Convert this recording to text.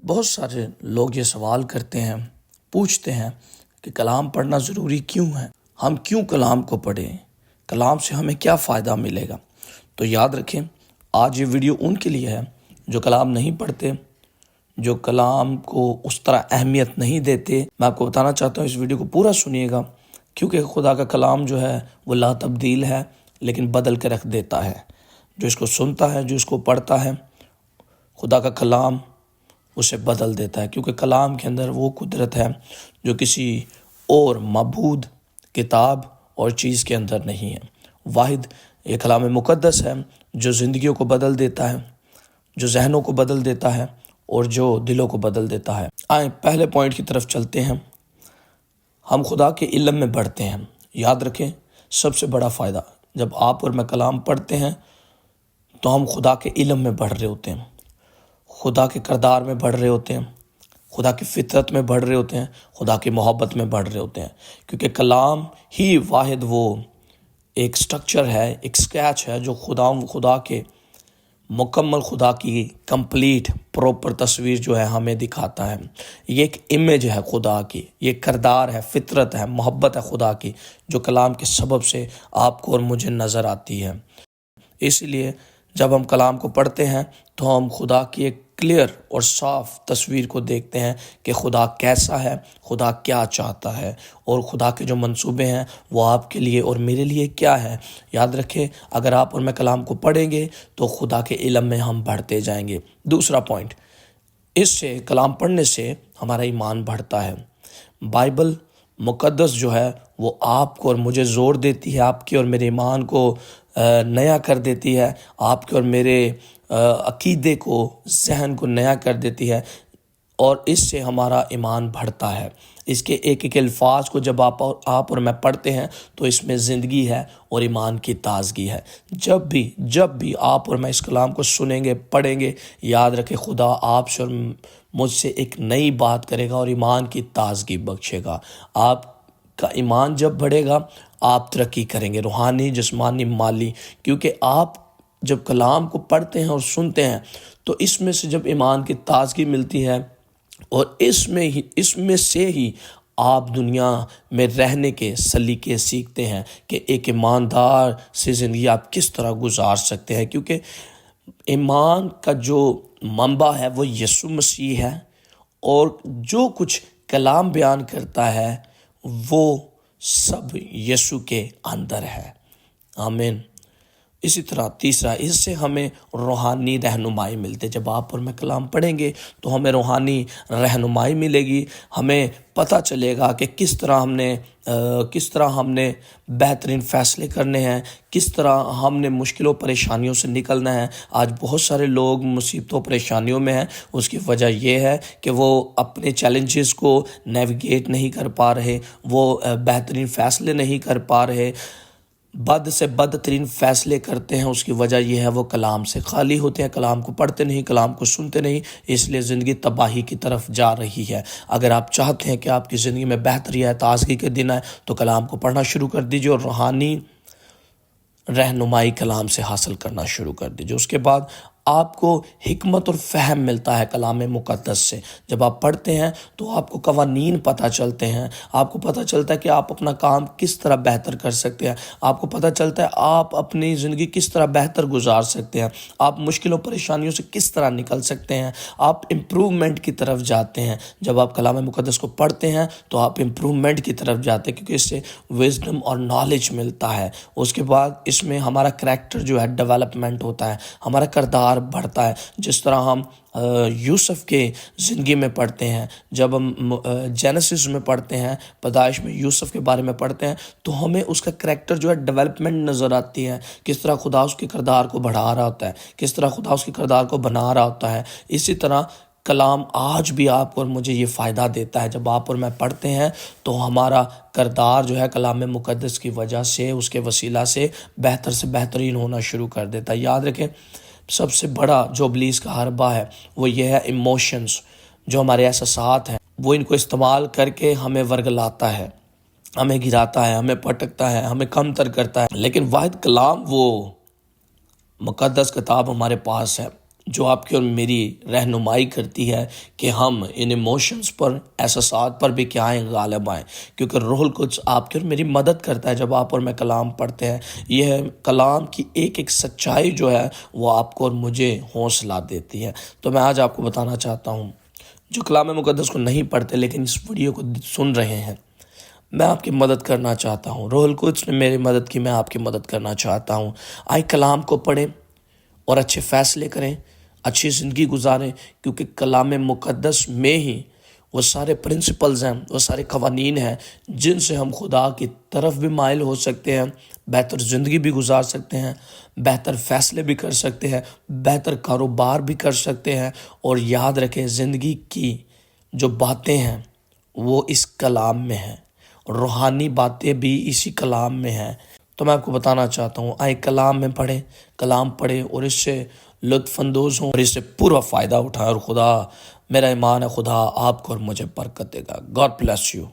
بہت سارے لوگ یہ سوال کرتے ہیں، پوچھتے ہیں کہ کلام پڑھنا ضروری کیوں ہے؟ ہم کیوں کلام کو پڑھیں؟ کلام سے ہمیں کیا فائدہ ملے گا؟ تو یاد رکھیں، آج یہ ویڈیو ان کے لیے ہے جو کلام نہیں پڑھتے، جو کلام کو اس طرح اہمیت نہیں دیتے۔ میں آپ کو بتانا چاہتا ہوں، اس ویڈیو کو پورا سنیے گا، کیونکہ خدا کا کلام جو ہے وہ لا تبدیل ہے، لیکن بدل کے رکھ دیتا ہے۔ جو اس کو سنتا ہے، جو اس کو پڑھتا ہے، خدا کا کلام اسے بدل دیتا ہے، کیونکہ کلام کے اندر وہ قدرت ہے جو کسی اور معبود کتاب اور چیز کے اندر نہیں ہے۔ واحد یہ کلام مقدس ہے جو زندگیوں کو بدل دیتا ہے، جو ذہنوں کو بدل دیتا ہے اور جو دلوں کو بدل دیتا ہے۔ آئیں پہلے پوائنٹ کی طرف چلتے ہیں۔ ہم خدا کے علم میں بڑھتے ہیں۔ یاد رکھیں، سب سے بڑا فائدہ جب آپ اور میں کلام پڑھتے ہیں تو ہم خدا کے علم میں بڑھ رہے ہوتے ہیں، خدا کے کردار میں بڑھ رہے ہوتے ہیں، خدا کی فطرت میں بڑھ رہے ہوتے ہیں، خدا کی محبت میں بڑھ رہے ہوتے ہیں، کیونکہ کلام ہی واحد وہ ایک سٹرکچر ہے، ایک سکیچ ہے جو خدا کے مکمل، خدا کی کمپلیٹ پراپر تصویر جو ہے ہمیں دکھاتا ہے۔ یہ ایک امیج ہے خدا کی، یہ کردار ہے، فطرت ہے، محبت ہے خدا کی، جو کلام کے سبب سے آپ کو اور مجھے نظر آتی ہے۔ اس لیے جب ہم کلام کو پڑھتے ہیں تو ہم خدا کی ایک کلیئر اور صاف تصویر کو دیکھتے ہیں کہ خدا کیسا ہے، خدا کیا چاہتا ہے، اور خدا کے جو منصوبے ہیں وہ آپ کے لیے اور میرے لیے کیا ہے۔ یاد رکھیں، اگر آپ اور میں کلام کو پڑھیں گے تو خدا کے علم میں ہم بڑھتے جائیں گے۔ دوسرا پوائنٹ، اس سے کلام پڑھنے سے ہمارا ایمان بڑھتا ہے۔ بائبل مقدس جو ہے وہ آپ کو اور مجھے زور دیتی ہے، آپ کے اور میرے ایمان کو نیا کر دیتی ہے، آپ کے اور میرے عقیدے کو، ذہن کو نیا کر دیتی ہے، اور اس سے ہمارا ایمان بڑھتا ہے۔ اس کے ایک ایک الفاظ کو جب آپ اور میں پڑھتے ہیں تو اس میں زندگی ہے اور ایمان کی تازگی ہے۔ جب بھی آپ اور میں اس کلام کو سنیں گے، پڑھیں گے، یاد رکھیں خدا آپ سے اور مجھ سے ایک نئی بات کرے گا اور ایمان کی تازگی بخشے گا۔ آپ کا ایمان جب بڑھے گا، آپ ترقی کریں گے، روحانی، جسمانی، مالی، کیونکہ آپ جب کلام کو پڑھتے ہیں اور سنتے ہیں تو اس میں سے جب ایمان کی تازگی ملتی ہے، اور اس میں سے ہی آپ دنیا میں رہنے کے سلیقے سیکھتے ہیں کہ ایک ایماندار سے زندگی آپ کس طرح گزار سکتے ہیں، کیونکہ ایمان کا جو منبع ہے وہ یسوع مسیح ہے، اور جو کچھ کلام بیان کرتا ہے وہ سب یسوع کے اندر ہے۔ آمین۔ اسی طرح تیسرا، اس سے ہمیں روحانی رہنمائی ملتی ہے۔ جب آپ اور میں کلام پڑھیں گے تو ہمیں روحانی رہنمائی ملے گی، ہمیں پتہ چلے گا کہ کس طرح ہم نے بہترین فیصلے کرنے ہیں، کس طرح ہم نے مشکلوں پریشانیوں سے نکلنا ہے۔ آج بہت سارے لوگ مصیبتوں پریشانیوں میں ہیں، اس کی وجہ یہ ہے کہ وہ اپنے چیلنجز کو نیویگیٹ نہیں کر پا رہے، وہ بہترین فیصلے نہیں کر پا رہے، بد سے بدترین فیصلے کرتے ہیں۔ اس کی وجہ یہ ہے وہ کلام سے خالی ہوتے ہیں، کلام کو پڑھتے نہیں، کلام کو سنتے نہیں، اس لیے زندگی تباہی کی طرف جا رہی ہے۔ اگر آپ چاہتے ہیں کہ آپ کی زندگی میں بہتری ہے، تازگی کے دن ہے، تو کلام کو پڑھنا شروع کر دیجیے اور روحانی رہنمائی کلام سے حاصل کرنا شروع کر دیجیے۔ اس کے بعد آپ کو حکمت اور فہم ملتا ہے کلام مقدس سے۔ جب آپ پڑھتے ہیں تو آپ کو قوانین پتہ چلتے ہیں، آپ کو پتہ چلتا ہے کہ آپ اپنا کام کس طرح بہتر کر سکتے ہیں، آپ کو پتہ چلتا ہے آپ اپنی زندگی کس طرح بہتر گزار سکتے ہیں، آپ مشکلوں پریشانیوں سے کس طرح نکل سکتے ہیں، آپ امپرومنٹ کی طرف جاتے ہیں۔ جب آپ کلام مقدس کو پڑھتے ہیں تو آپ امپرومنٹ کی طرف جاتے ہیں، کیونکہ اس سے وزڈم اور نالج ملتا ہے۔ اس کے بعد اس میں ہمارا کریکٹر جو ہے ڈیولپمنٹ ہوتا ہے، ہمارا کردار بڑھتا ہے۔ جس طرح ہم یوسف کے زندگی میں پڑھتے ہیں، جب ہم جینیسس میں پڑھتے ہیں، پیدائش میں یوسف کے بارے میں پڑھتے ہیں، تو ہمیں اس کا کریکٹر جو ہے ڈیولپمنٹ نظر آتی ہے، کس طرح خدا اس کے کردار کو بڑھا رہا ہوتا ہے، کس طرح خدا اس کے کردار کو بنا رہا ہوتا ہے۔ اسی طرح کلام آج بھی آپ کو اور مجھے یہ فائدہ دیتا ہے۔ جب آپ اور میں پڑھتے ہیں تو ہمارا کردار جو ہے کلام مقدس کی وجہ سے، اس کے وسیلہ سے بہتر سے بہترین ہونا شروع کر دیتا ہے۔ یاد رکھیں، سب سے بڑا جو ابلیس کا حربہ ہے وہ یہ ہے ایموشنز، جو ہمارے احساسات ہیں، وہ ان کو استعمال کر کے ہمیں ورگلاتا ہے، ہمیں گراتا ہے، ہمیں پٹکتا ہے، ہمیں کمتر کرتا ہے۔ لیکن واحد کلام، وہ مقدس کتاب ہمارے پاس ہے، جو آپ کی اور میری رہنمائی کرتی ہے کہ ہم ان ایموشنز پر، احساسات پر بھی کیا آئیں، غالب آئیں، کیونکہ روح القدس آپ کی اور میری مدد کرتا ہے جب آپ اور میں کلام پڑھتے ہیں۔ یہ کلام کی ایک ایک سچائی جو ہے وہ آپ کو اور مجھے حوصلہ دیتی ہے۔ تو میں آج آپ کو بتانا چاہتا ہوں، جو کلام مقدس کو نہیں پڑھتے لیکن اس ویڈیو کو سن رہے ہیں، میں آپ کی مدد کرنا چاہتا ہوں۔ روح القدس نے میری مدد کی، میں آپ کی مدد کرنا چاہتا ہوں۔ آئے کلام کو پڑھیں اور اچھے فیصلے کریں، اچھی زندگی گزاریں، کیونکہ کلام مقدس میں ہی وہ سارے پرنسپلز ہیں، وہ سارے قوانین ہیں جن سے ہم خدا کی طرف بھی مائل ہو سکتے ہیں، بہتر زندگی بھی گزار سکتے ہیں، بہتر فیصلے بھی کر سکتے ہیں، بہتر کاروبار بھی کر سکتے ہیں۔ اور یاد رکھیں، زندگی کی جو باتیں ہیں وہ اس کلام میں ہیں، روحانی باتیں بھی اسی کلام میں ہیں۔ تو میں آپ کو بتانا چاہتا ہوں، آئے کلام میں پڑھیں، کلام پڑھیں اور اس سے لطف اندوز ہوں اور اس سے پورا فائدہ اٹھائیں، اور خدا، میرا ایمان ہے، خدا آپ کو اور مجھے برکت دے گا۔ God bless you.